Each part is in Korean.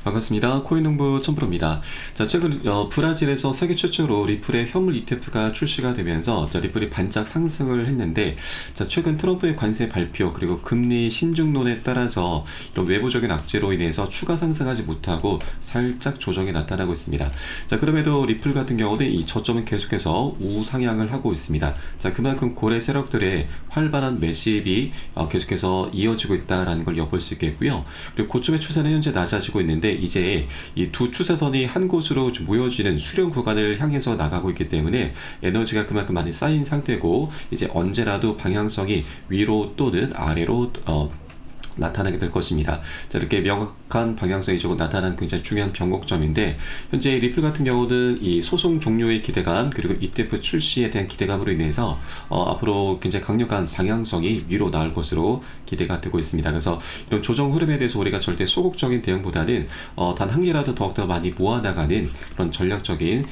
반갑습니다. 코인농부 첨프로입니다. 자, 최근 브라질에서 세계 최초로 리플의 현물 ETF가 출시가 되면서 리플이 반짝 상승을 했는데, 자, 최근 트럼프의 관세 발표 그리고 금리 신중론에 따라서 이런 외부적인 악재로 인해서 추가 상승하지 못하고 살짝 조정이 나타나고 있습니다. 자, 그럼에도 리플 같은 경우는 이 저점은 계속해서 우상향을 하고 있습니다. 자, 그만큼 고래 세력들의 활발한 매집이 계속해서 이어지고 있다라는 걸 엿볼 수 있겠고요. 그리고 고점의 추세는 현재 낮아지고 있는데, 이제 이 두 추세선이 한 곳으로 좀 모여지는 수렴 구간을 향해서 나가고 있기 때문에 에너지가 그만큼 많이 쌓인 상태고, 이제 언제라도 방향성이 위로 또는 아래로 나타나게 될 것입니다. 자, 이렇게 명확한 방향성이 조금 나타나는 굉장히 중요한 변곡점인데, 현재 리플 같은 경우는 이 소송 종료의 기대감 그리고 ETF 출시에 대한 기대감으로 인해서 앞으로 굉장히 강력한 방향성이 위로 나올 것으로 기대가 되고 있습니다. 그래서 이런 조정 흐름에 대해서 우리가 절대 소극적인 대응보다는 단 한 개라도 더욱더 많이 모아나가는 그런 전략적인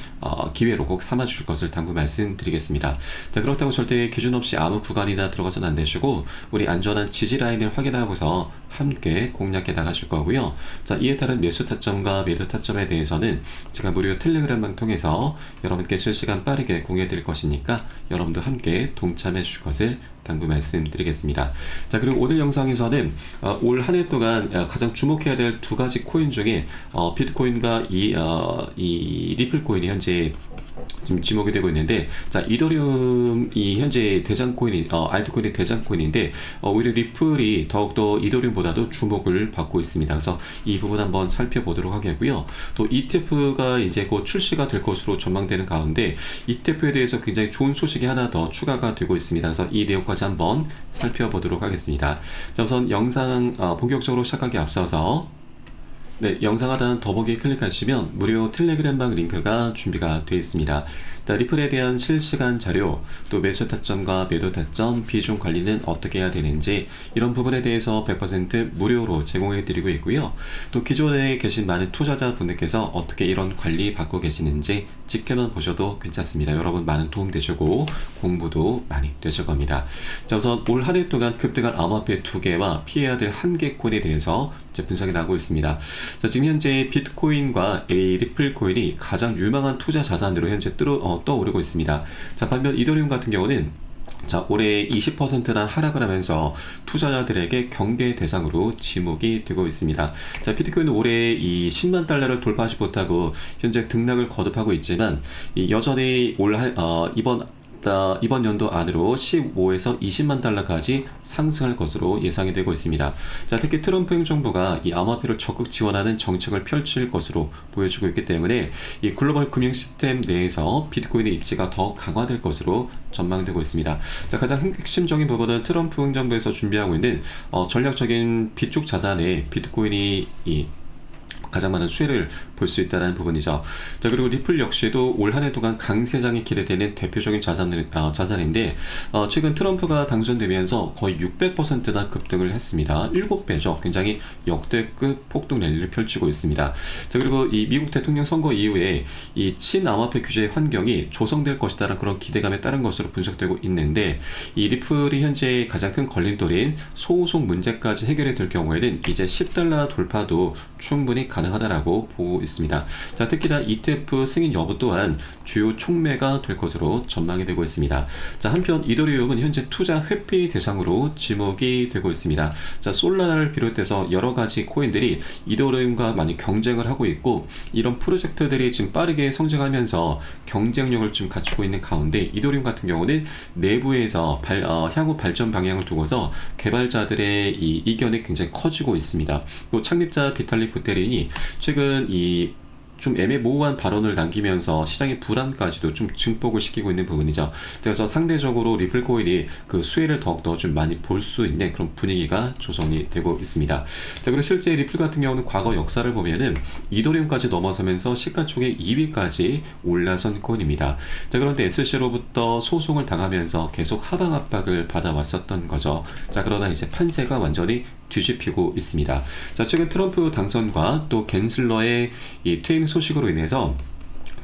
기회로 꼭 삼아주실 것을 당부 말씀드리겠습니다. 자, 그렇다고 절대 기준 없이 아무 구간이나 들어가서는 안 되시고, 우리 안전한 지지 라인을 확인하고서 함께 공략해 나가실 거고요. 자, 이에 따른 매수 타점과 매도 타점에 대해서는 제가 무료 텔레그램방 통해서 여러분께 실시간 빠르게 공유해 드릴 것이니까 여러분도 함께 동참해 주실 것을 당부 말씀드리겠습니다. 자, 그리고 오늘 영상에서는 올 한 해 동안 가장 주목해야 될 두 가지 코인 중에 비트코인과 이 리플 코인이 현재 지금 지목이 되고 있는데, 자, 이더리움이 현재 대장 코인이 알트코인의 대장 코인인데, 오히려 리플이 더욱더 이더리움보다도 주목을 받고 있습니다. 그래서 이 부분 한번 살펴보도록 하겠고요. 또 ETF가 이제 곧 출시가 될 것으로 전망되는 가운데 ETF에 대해서 굉장히 좋은 소식이 하나 더 추가가 되고 있습니다. 그래서 이 내용까지 한번 살펴보도록 하겠습니다. 자, 우선 영상 본격적으로 시작하기 앞서서 영상 하단 더보기에 클릭하시면 무료 텔레그램방 링크가 준비가 되어 있습니다. 리플에 대한 실시간 자료, 또 매수 타점과 매도 타점, 비중 관리는 어떻게 해야 되는지, 이런 부분에 대해서 100% 무료로 제공해 드리고 있고요. 또 기존에 계신 많은 투자자분들께서 어떻게 이런 관리 받고 계시는지 지켜만 보셔도 괜찮습니다. 여러분 많은 도움 되시고 공부도 많이 되실 겁니다. 자, 우선 올 한 해 동안 급등한 암호화폐 2개와 피해야 될 1개 코인에 대해서 분석이 나오고 있습니다. 자, 지금 현재 비트코인과 리플 코인이 가장 유망한 투자 자산으로 현재 떠오르고 있습니다. 자, 반면 이더리움 같은 경우는 올해 20%나 하락을 하면서 투자자들에게 경계 대상으로 지목이 되고 있습니다. 자, 비트코인은 올해 이 10만 달러를 돌파하지 못하고 현재 등락을 거듭하고 있지만, 여전히 이번 연도 안으로 15에서 20만 달러까지 상승할 것으로 예상이 되고 있습니다. 자, 특히 트럼프 행정부가 이 암호화폐를 적극 지원하는 정책을 펼칠 것으로 보여지고 있기 때문에 이 글로벌 금융 시스템 내에서 비트코인의 입지가 더 강화될 것으로 전망되고 있습니다. 자, 가장 핵심적인 부분은 트럼프 행정부에서 준비하고 있는 전략적인 비축 자산에 비트코인이 가장 많은 수혜를 볼 수 있다는 부분이죠. 자, 그리고 리플 역시도 올 한 해 동안 강세장이 기대되는 대표적인 자산인데, 최근 트럼프가 당선되면서 거의 600%나 급등을 했습니다. 7배죠. 굉장히 역대급 폭등 랠리를 펼치고 있습니다. 자, 그리고 이 미국 대통령 선거 이후에 이 친암호화폐 규제 환경이 조성될 것이다라는 그런 기대감에 따른 것으로 분석되고 있는데, 이 리플이 현재 가장 큰 걸림돌인 소송 문제까지 해결이 될 경우에는 이제 10달러 돌파도 충분히 가능하다라고 보고 있습니다. 자, 특히나 ETF 승인 여부 또한 주요 촉매가 될 것으로 전망이 되고 있습니다. 자, 한편 이더리움은 현재 투자 회피 대상으로 지목이 되고 있습니다. 자, 솔라나를 비롯해서 여러 가지 코인들이 이더리움과 많이 경쟁을 하고 있고, 이런 프로젝트들이 지금 빠르게 성장하면서 경쟁력을 좀 갖추고 있는 가운데 이더리움 같은 경우는 내부에서 향후 발전 방향을 두고서 개발자들의 이 이견이 굉장히 커지고 있습니다. 또 창립자 비탈릭 부테린이 최근 좀 애매모호한 발언을 남기면서 시장의 불안까지도 좀 증폭을 시키고 있는 부분이죠. 그래서 상대적으로 리플 코인이 그 수혜를 더욱더 좀 많이 볼 수 있는 그런 분위기가 조성이 되고 있습니다. 자, 그리고 실제 리플 같은 경우는 과거 역사를 보면은 이더리움까지 넘어서면서 시가총액 2위까지 올라선 코인입니다. 자, 그런데 SC로부터 소송을 당하면서 계속 하방 압박을 받아왔었던 거죠. 자, 그러나 이제 판세가 완전히 뒤집히고 있습니다. 자, 최근 트럼프 당선과 또 갠슬러의 이 퇴임 소식으로 인해서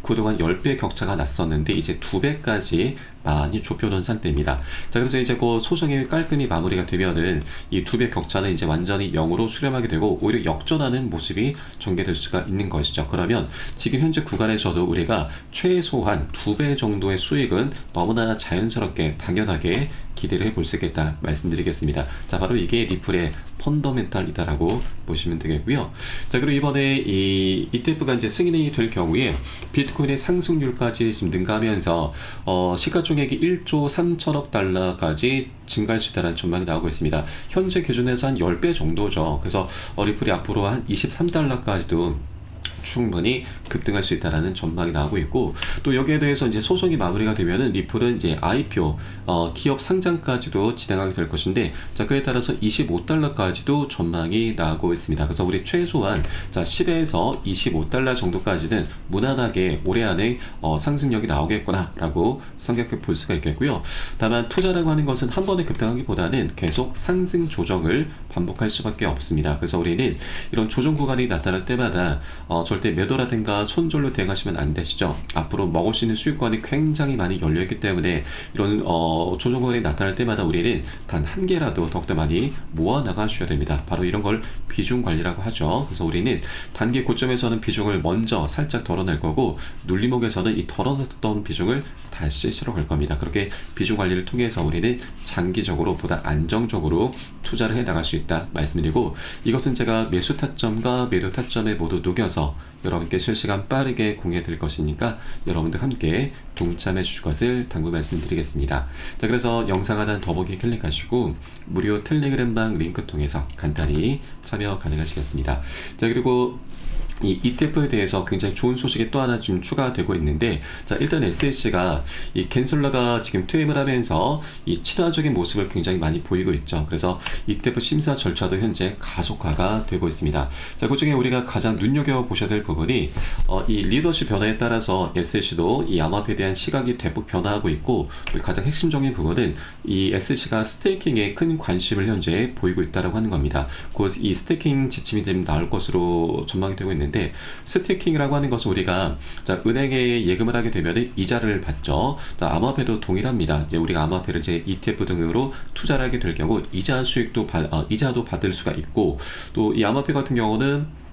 그동안 10배 격차가 났었는데 이제 2배까지 많이 좁혀놓은 상태입니다. 자, 그래서 이제 그 소송이 깔끔히 마무리가 되면은 이 두 배 격차는 이제 완전히 0으로 수렴하게 되고 오히려 역전하는 모습이 전개될 수가 있는 것이죠. 그러면 지금 현재 구간에서도 우리가 최소한 2배 정도의 수익은 너무나 자연스럽게 당연하게 기대를 해볼 수 있겠다 말씀드리겠습니다. 자, 바로 이게 리플의 펀더멘탈이다라고 보시면 되겠고요. 자, 그리고 이번에 이 ETF가 이제 승인이 될 경우에 비트코인의 상승률까지 지금 능가하면서 시가총액이 1조 3천억 달러까지 증가할 수 있다는 전망이 나오고 있습니다. 현재 기준에서 한 10배 정도죠. 그래서 리플이 앞으로 한 23달러까지도 충분히 급등할 수 있다라는 전망이 나오고 있고, 또 여기에 대해서 이제 소송이 마무리가 되면은 리플은 이제 IPO 기업 상장까지도 진행하게 될 것인데, 자, 그에 따라서 25달러까지도 전망이 나오고 있습니다. 그래서 우리 최소한 자 10에서 25달러 정도까지는 무난하게 올해 안에 상승력이 나오겠구나라고 생각해 볼 수가 있겠고요. 다만 투자라고 하는 것은 한 번에 급등하기보다는 계속 상승 조정을 반복할 수밖에 없습니다. 그래서 우리는 이런 조정 구간이 나타날 때마다 절대 매도라든가 손절로 대응하시면 안 되시죠. 앞으로 먹을 수 있는 수익권이 굉장히 많이 열려있기 때문에 이런 조정 구간이 나타날 때마다 우리는 단 한 개라도 더욱더 많이 모아 나가셔야 됩니다. 바로 이런 걸 비중 관리라고 하죠. 그래서 우리는 단기 고점에서는 비중을 먼저 살짝 덜어낼 거고, 눌림목에서는 이 덜어냈던 비중을 다시 실어갈 겁니다. 그렇게 비중 관리를 통해서 우리는 장기적으로 보다 안정적으로 투자를 해 나갈 수 있다 말씀드리고, 이것은 제가 매수 타점과 매도 타점에 모두 녹여서 여러분께 실시간 빠르게 공유해 드릴 것이니까 여러분들 함께 동참해 주실 것을 당부 말씀드리겠습니다. 자, 그래서 영상 하단 더보기 클릭하시고 무료 텔레그램방 링크 통해서 간단히 참여 가능하시겠습니다. 자, 그리고 이 ETF에 대해서 굉장히 좋은 소식이 또 하나 좀 추가되고 있는데, 자, 일단 SLC가 이 갠슬러가 지금 퇴임을 하면서 이 친화적인 모습을 굉장히 많이 보이고 있죠. 그래서 ETF 심사 절차도 현재 가속화가 되고 있습니다. 자, 그 중에 우리가 가장 눈여겨보셔야 될 부분이 이 리더십 변화에 따라서 SLC도 이 암호화폐에 대한 시각이 대폭 변화하고 있고, 가장 핵심적인 부분은 이 SLC가 스테이킹에 큰 관심을 현재 보이고 있다고 하는 겁니다. 곧 이 스테이킹 지침이 좀 나올 것으로 전망이 되고 있는데, 스테이킹이라고 하는 것은 우리가 자, 은행에 예금을 하게 되면 이자를 받죠. 자, 암호화폐도 동일합니다. 이제 우리가 암호화폐를 이제 ETF 등으로 투자를 하게 될 경우 이자 수익도 이자도 받을 수가 있고, 또 이 암호화폐 같은 경우는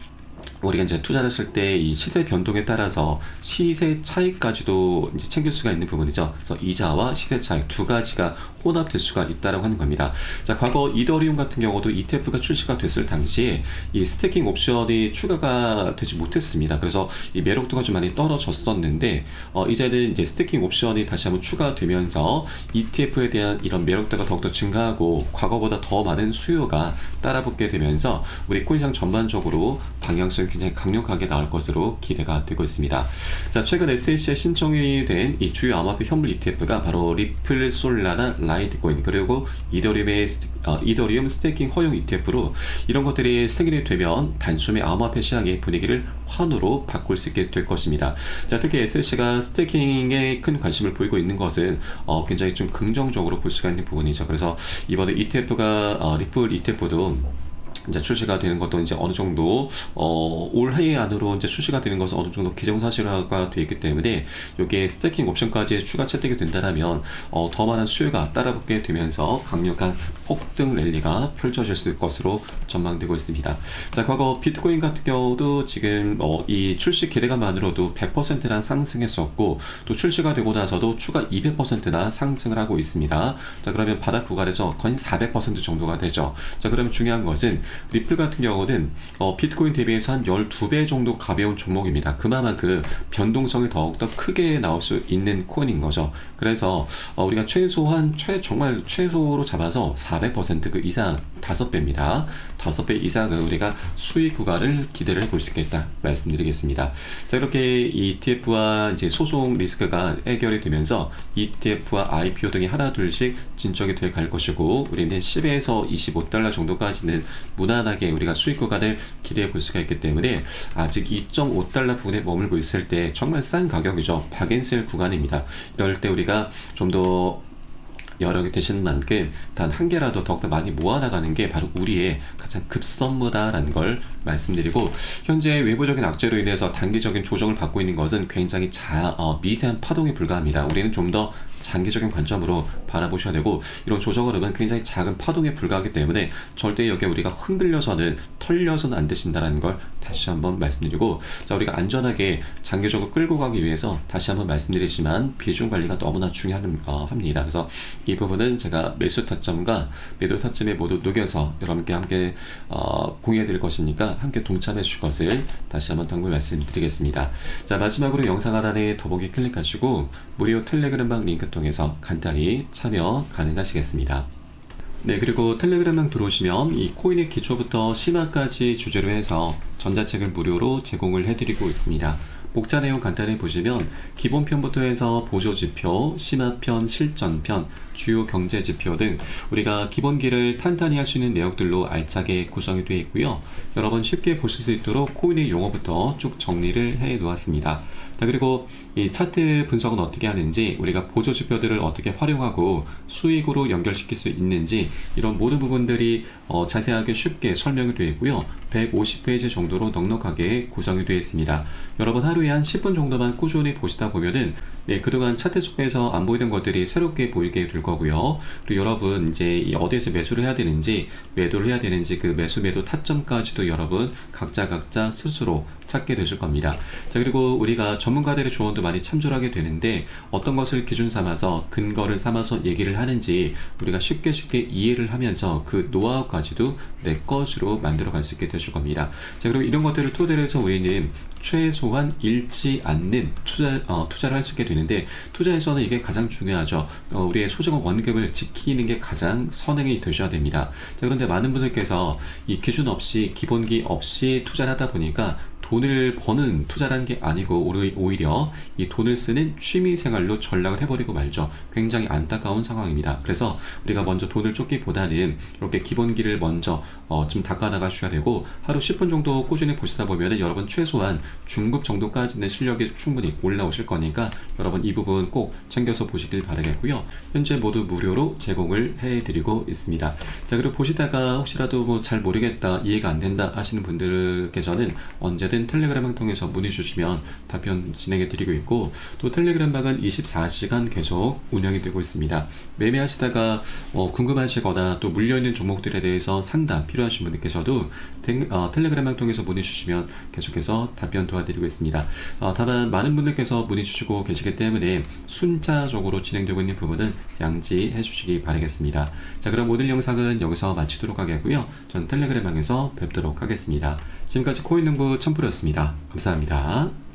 우리가 이제 투자를 했을 때 이 시세 변동에 따라서 시세 차익까지도 이제 챙길 수가 있는 부분이죠. 그래서 이자와 시세 차익 두 가지가 혼합될 수가 있다라고 하는 겁니다. 자, 과거 이더리움 같은 경우도 ETF가 출시가 됐을 당시에 이 스테이킹 옵션이 추가가 되지 못했습니다. 그래서 이 매력도가 좀 많이 떨어졌었는데, 이제는 이제 스테이킹 옵션이 다시 한번 추가되면서 ETF에 대한 이런 매력도가 더욱더 증가하고 과거보다 더 많은 수요가 따라붙게 되면서 우리 코인시장 전반적으로 방향성이 굉장히 강력하게 나올 것으로 기대가 되고 있습니다. 자, 최근 SEC에 신청이 된 이 주요 암호화폐 현물 ETF가 바로 리플, 솔라나, 라이트코인, 그리고 이더리움 스테이킹 허용 ETF로 이런 것들이 승인이 되면 단숨에 암호화폐 시장의 분위기를 환호로 바꿀 수 있게 될 것입니다. 자, 특히 SEC가 스테이킹에 큰 관심을 보이고 있는 것은 굉장히 좀 긍정적으로 볼 수가 있는 부분이죠. 그래서 이번에 ETF가 리플 ETF도 이제 출시가 되는 것도 이제 어느 정도 올해 안으로 이제 출시가 되는 것은 어느 정도 기정사실화가 되어 있기 때문에 여기에 스테이킹 옵션까지 추가 채택이 된다면 더 많은 수요가 따라붙게 되면서 강력한 폭등 랠리가 펼쳐질 것으로 전망되고 있습니다. 자, 과거 비트코인 같은 경우도 지금 이 출시 기대감만으로도 100%나 상승했었고, 또 출시가 되고 나서도 추가 200%나 상승을 하고 있습니다. 자, 그러면 바닥 구간에서 거의 400% 정도가 되죠. 자, 그러면 중요한 것은 리플 같은 경우는 비트코인 대비해서 한 12배 정도 가벼운 종목입니다. 그만큼 변동성이 더욱더 크게 나올 수 있는 코인인 거죠. 그래서 우리가 최소한 정말 최소로 잡아서 400% 그 이상 5배입니다. 5배 이상은 우리가 수익 구간을 기대를 해볼 수 있겠다 말씀드리겠습니다. 자, 이렇게 ETF와 이제 소송 리스크가 해결이 되면서 ETF와 IPO 등이 하나 둘씩 진척이 돼 갈 것이고, 우리는 10에서 25달러 정도까지는 무난하게 우리가 수익 구간을 기대해 볼 수가 있기 때문에 아직 2.5달러 부근에 머물고 있을 때 정말 싼 가격이죠. 박앤셀 구간입니다. 이럴 때 우리가 좀 더 여력이 되시는 만큼 단 한 개라도 더욱더 많이 모아나가는 게 바로 우리의 가장 급선무다라는 걸 말씀드리고, 현재 외부적인 악재로 인해서 단기적인 조정을 받고 있는 것은 굉장히 미세한 파동에 불과합니다. 우리는 좀 더 장기적인 관점으로 바라보셔야 되고, 이런 조정 흐름은 굉장히 작은 파동에 불과하기 때문에 절대 여기에 우리가 흔들려서는 털려서는 안 되신다는 걸 다시 한번 말씀드리고, 자, 우리가 안전하게 장기적으로 끌고 가기 위해서 다시 한번 말씀드리지만 비중 관리가 너무나 중요합니다. 그래서 이 부분은 제가 매수 타점과 매도 타점에 모두 녹여서 여러분께 함께 공유해 드릴 것이니까 함께 동참해 주실 것을 다시 한번 당부를 말씀드리겠습니다. 자, 마지막으로 영상 하단에 더보기 클릭하시고 무료 텔레그램방 링크 통해서 간단히 참여 가능하시겠습니다. 네, 그리고 텔레그램방 들어오시면 이 코인의 기초부터 심화까지 주제로 해서 전자책을 무료로 제공을 해드리고 있습니다. 목차 내용 간단히 보시면 기본편부터 해서 보조지표, 심화편, 실전편, 주요 경제지표 등 우리가 기본기를 탄탄히 할 수 있는 내용들로 알차게 구성이 되어 있고요. 여러분 쉽게 보실 수 있도록 코인의 용어부터 쭉 정리를 해 놓았습니다. 그리고 이 차트 분석은 어떻게 하는지, 우리가 보조지표들을 어떻게 활용하고 수익으로 연결시킬 수 있는지, 이런 모든 부분들이 자세하게 쉽게 설명이 되어 있고요. 150페이지 정도로 넉넉하게 구성이 되어 있습니다. 여러분 하루에 한 10분 정도만 꾸준히 보시다 보면은 그동안 차트 속에서 안 보이던 것들이 새롭게 보이게 될 거고요. 그리고 여러분 이제 어디에서 매수를 해야 되는지, 매도를 해야 되는지, 그 매수 매도 타점까지도 여러분 각자 스스로 찾게 되실 겁니다. 자, 그리고 우리가 전문가들의 조언도 많이 참조를 하게 되는데, 어떤 것을 기준 삼아서 근거를 삼아서 얘기를 하는지 우리가 쉽게 이해를 하면서 그 노하우까지도 내 것으로 만들어 갈 수 있게 되실 겁니다. 자, 그리고 이런 것들을 토대로 해서 우리는 최소한 잃지 않는 투자를 할 수 있게 되는데, 투자에서는 이게 가장 중요하죠. 우리의 소중한 원금을 지키는 게 가장 선행이 되셔야 됩니다. 자, 그런데 많은 분들께서 이 기준 없이, 기본기 없이 투자를 하다 보니까 돈을 버는 투자라는 게 아니고 오히려 이 돈을 쓰는 취미생활로 전락을 해버리고 말죠. 굉장히 안타까운 상황입니다. 그래서 우리가 먼저 돈을 쫓기보다는 이렇게 기본기를 먼저 좀 닦아나가셔야 되고, 하루 10분 정도 꾸준히 보시다 보면 여러분 최소한 중급 정도까지는 실력이 충분히 올라오실 거니까 여러분 이 부분 꼭 챙겨서 보시길 바라겠고요. 현재 모두 무료로 제공을 해드리고 있습니다. 자, 그리고 보시다가 혹시라도 뭐 잘 모르겠다, 이해가 안 된다 하시는 분들께서는 언제든 텔레그램을 통해서 문의 주시면 답변 진행해 드리고 있고, 또 텔레그램방은 24시간 계속 운영이 되고 있습니다. 매매하시다가 궁금하시거나 또 물려있는 종목들에 대해서 상담 필요하신 분들께서도 텔레그램방 통해서 문의 주시면 계속해서 답변 도와드리고 있습니다. 다만 많은 분들께서 문의 주시고 계시기 때문에 순차적으로 진행되고 있는 부분은 양지해 주시기 바라겠습니다. 자, 그럼 오늘 영상은 여기서 마치도록 하겠고요. 전 텔레그램방에서 뵙도록 하겠습니다. 지금까지 코인농부 첨프로였습니다. 감사합니다.